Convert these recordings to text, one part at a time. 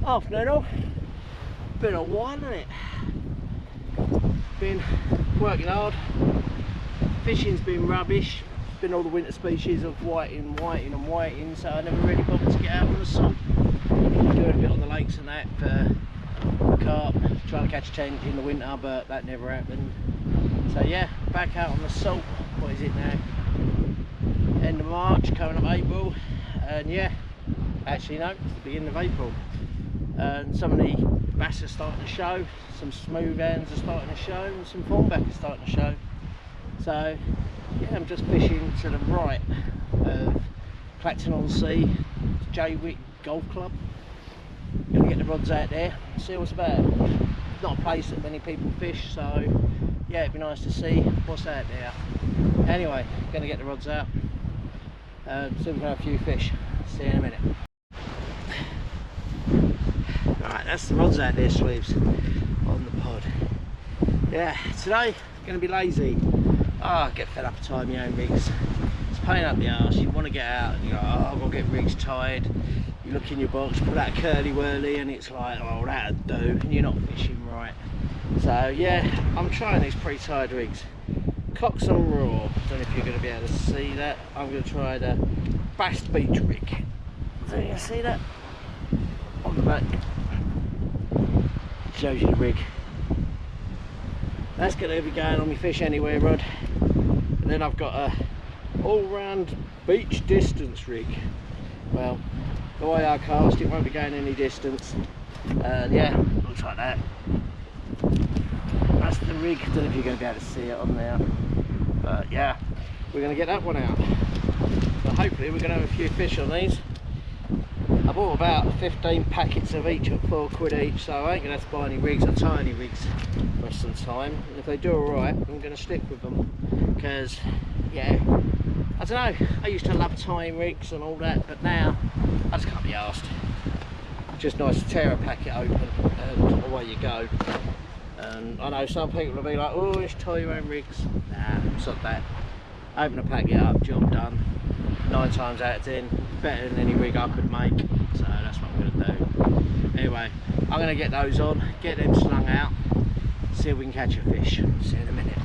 Afternoon all. Been a while, hasn't it? Been working hard. Fishing's been rubbish. Been all the winter species of whiting, so I never really bothered to get out on the salt. Doing a bit on the lakes and that for carp, trying to catch a tench in the winter, but that never happened. So yeah, back out on the salt. What is it now? End of March, coming up April, and yeah, actually no, it's the beginning of April. And some of the bass are starting to show, some smooth hands are starting to show, and some thornback are starting to show. So yeah, I'm just fishing to the right of Clacton-on-Sea, Jaywick Golf Club. Gonna get the rods out there, see what's about. It's not a place that many people fish, so yeah, it'd be nice to see what's out there. Anyway, gonna get the rods out, see if we can have a few fish. See you in a minute. Alright, that's the rods out there, Sweeps, on the pod. Yeah, today, gonna be lazy. I get fed up of tying my own rigs. It's a pain up the arse. You want to get out and you go, oh, I've got to get rigs tied. You look in your box, pull out a curly whirly, and it's like, oh, that'll do, and you're not fishing right. So yeah, I'm trying these pre-tied rigs. Cox and Raw. Don't know if you're going to be able to see that. I'm going to try the Bass Beach rig. So you can see that on the back. Shows you the rig. That's going to be going on my fish anywhere rod. And then I've got a all-round beach distance rig. Well, the way I cast, it won't be going any distance. Yeah, looks like that. That's the rig. I don't know if you're going to be able to see it on there. But yeah, we're going to get that one out. So hopefully we're going to have a few fish on these. I bought about 15 packets of each at £4 each, so I ain't going to have to buy any rigs or tie any rigs the rest of the time. And if they do alright, I'm going to stick with them. Because, yeah, I don't know, I used to love tying rigs and all that, but now I just can't be arsed. Just nice to tear a packet open and away you go. And I know some people will be like, oh, just tie your own rigs. Nah, it's not that. Open a packet up, job done. 9 times out of 10, better than any rig I could make. So that's what I'm going to do. Anyway, I'm going to get those on, get them slung out, see if we can catch a fish. See you in a minute.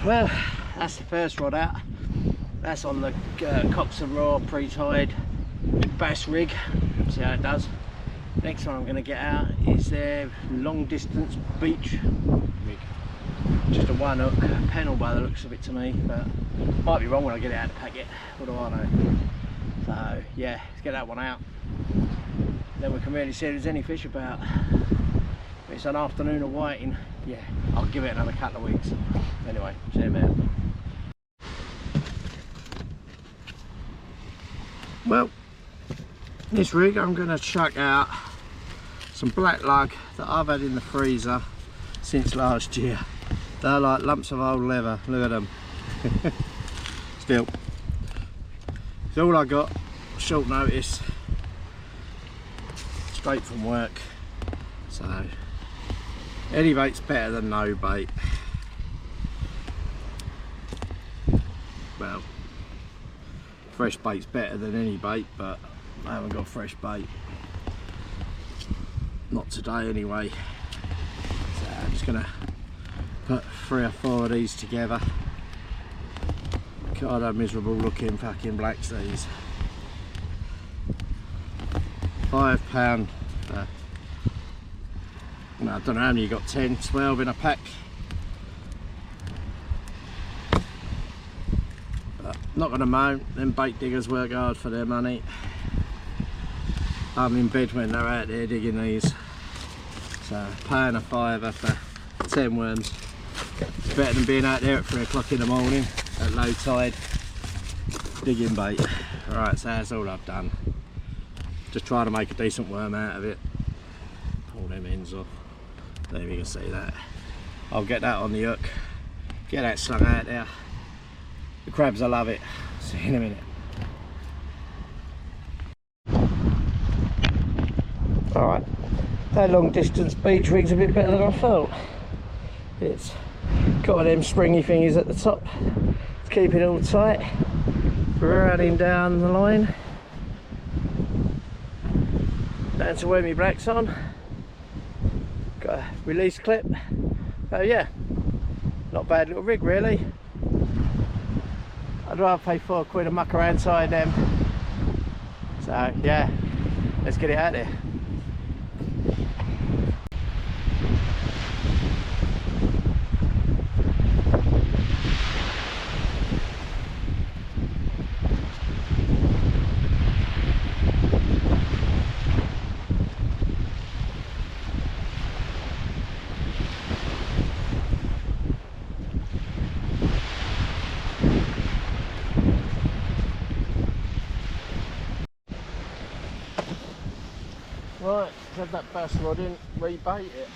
Well, that's the first rod out. That's on the Cox and Raw pre-tied bass rig. See how it does. Next one I'm going to get out is their long distance beach rig. Just a one hook panel by the looks of it to me, but might be wrong when I get it out of the packet. What do I know? So yeah, let's get that one out. Then we can really see if there's any fish about. If it's an afternoon of whiting, yeah, I'll give it another couple of weeks. Anyway, see you in a minute. Well, this rig I'm going to chuck out some black lug that I've had in the freezer since last year. They're like lumps of old leather, look at them. Still, it's all I got, short notice, straight from work. So any bait's better than no bait. Well, fresh bait's better than any bait, but I haven't got fresh bait. Not today anyway. So I'm just gonna put 3 or 4 of these together. God, they're miserable looking fucking blacks these. £5. I don't know how many you got, 10, 12 in a pack. But not gonna moan, them bait diggers work hard for their money. I'm in bed when they're out there digging these. So paying a £5 for 10 worms. It's better than being out there at 3 o'clock in the morning at low tide digging bait. Right, so that's all I've done. Just trying to make a decent worm out of it. Pull them ends off. There you can see that. I'll get that on the hook. Get that slung out there. The crabs, I love it. See you in a minute. Alright, that long distance beach rig's a bit better than I thought. It's got one of them springy thingies at the top to keep it all tight. Running down the line. Down to where my black's on. Got a release clip. Oh yeah, not a bad little rig really. I'd rather pay £4 and muck around inside them. So yeah, let's get it out there. Right, had that bass rod in, rebait it.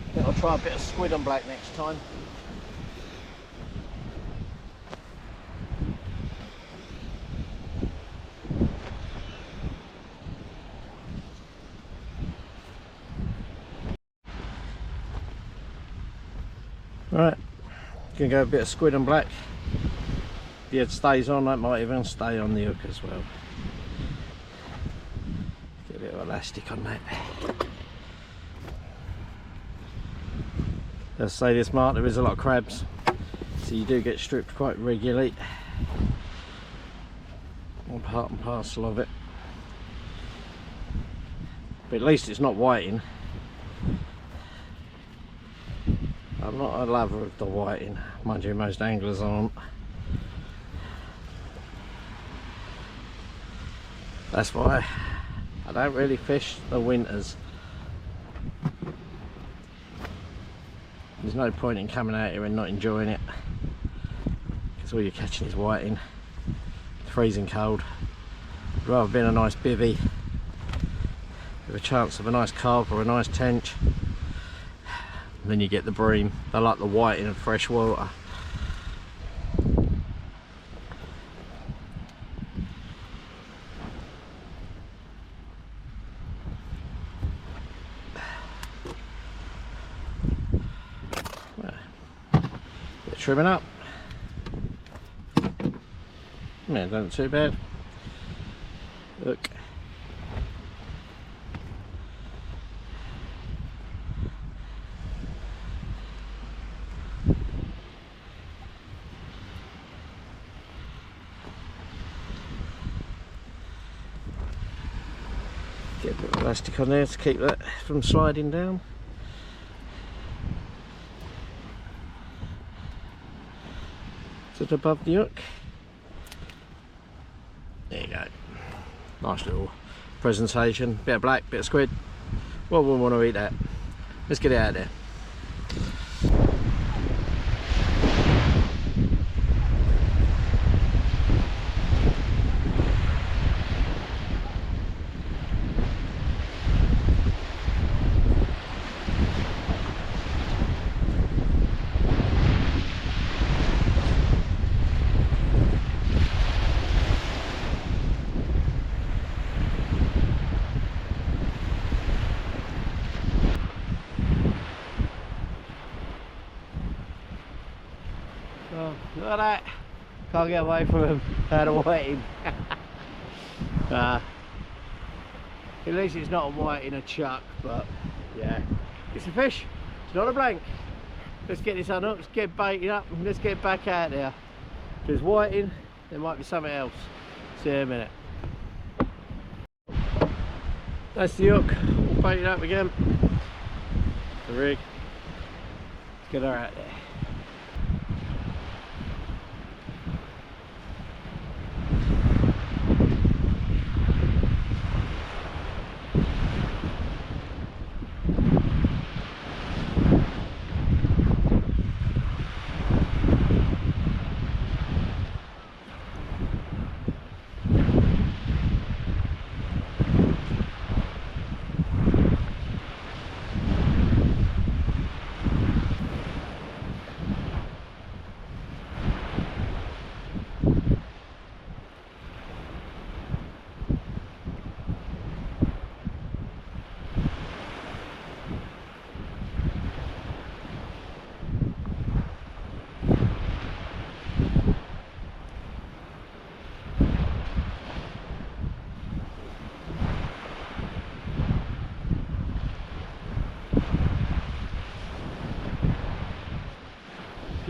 I think I'll try a bit of squid on black next time. Right, gonna go a bit of squid and black. If it stays on, that might even stay on the hook as well. Get a bit of elastic on that. As I say, this mark there is a lot of crabs, so you do get stripped quite regularly. One part and parcel of it. But at least it's not whiting. I'm not a lover of the whiting, mind you, most anglers aren't. That's why I don't really fish the winters. There's no point in coming out here and not enjoying it, because all you're catching is whiting. It's freezing cold. I'd rather be in a nice bivvy with a chance of a nice carp or a nice tench. Then you get the bream. They like the whiting of fresh water. Trimming up. Yeah, don't look too bad. Look. Get a bit of elastic on there to keep that from sliding down. It above the hook. There you go. Nice little presentation. Bit of black, bit of squid. Well, we want to eat that. Let's get it out there. Oh, look at that. Can't get away from him. Out of whiting. At least it's not a white in a chuck, but yeah. It's a fish. It's not a blank. Let's get this unhooked, let's get baited up, and let's get back out there. If there's whiting, there might be something else. See you in a minute. That's the hook. We'll bait it up again. The rig. Let's get her out there.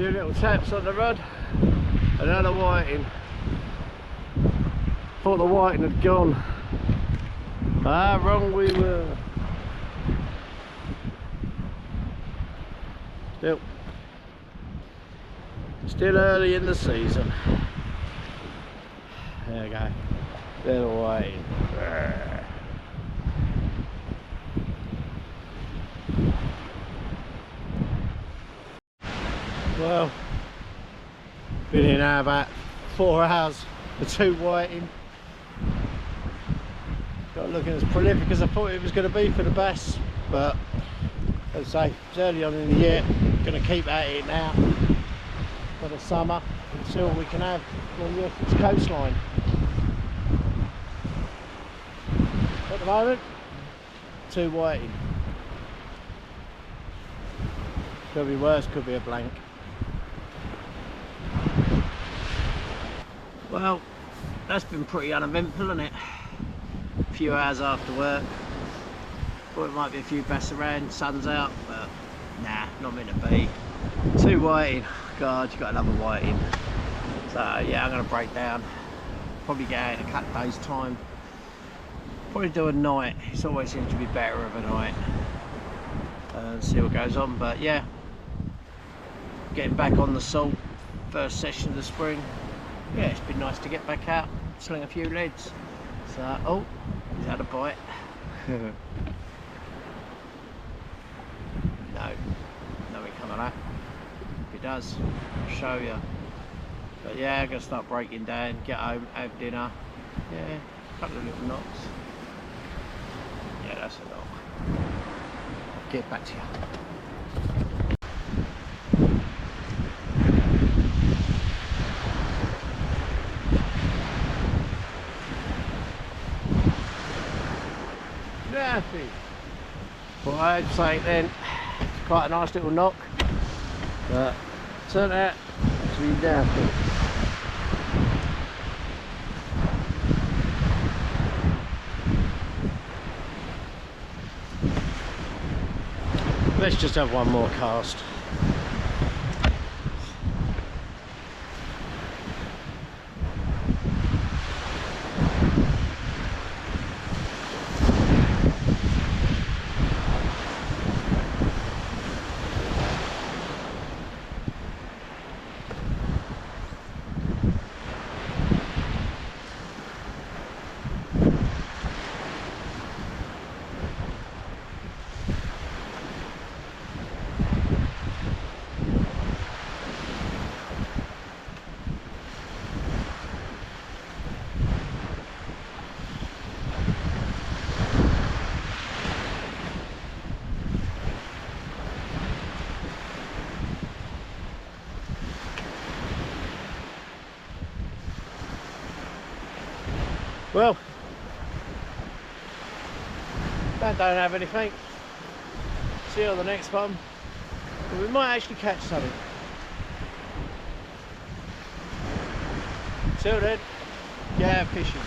few little taps on the rod, another whiting. Thought the whiting had gone. Ah, wrong we were. Still early in the season. There we go. Little whiting. Well, been here now about 4 hours for 2 whiting. Not looking as prolific as I thought it was going to be for the bass, but as I say, it's early on in the year. Going to keep at it now for the summer and see what we can have on the Essex coastline. At the moment, 2 whiting. Could be worse, could be a blank. Well, that's been pretty uneventful, isn't it? A few hours after work. Thought it might be a few bass around, sun's out, but nah, not meant to be. 2 whiting. God, you got another whiting. So yeah, I'm gonna break down. Probably get out in a couple of days' time. Probably do a night. It always seems to be better of a night. And see what goes on. But yeah, getting back on the salt. First session of the spring. Yeah, it's been nice to get back out, sling a few leads. So, oh, he's had a bite. No, nothing coming out. If he does, I'll show you. But yeah, I'm gonna start breaking down, get home, have dinner. Yeah, a couple of little knocks. Yeah, that's a knock. Get back to you. Nothing. Well, I'd say then, it's quite a nice little knock, but turned out to be nothing. Let's just have one more cast. Well, that don't have anything. See you on the next one. But we might actually catch something. Till then, get out fishing.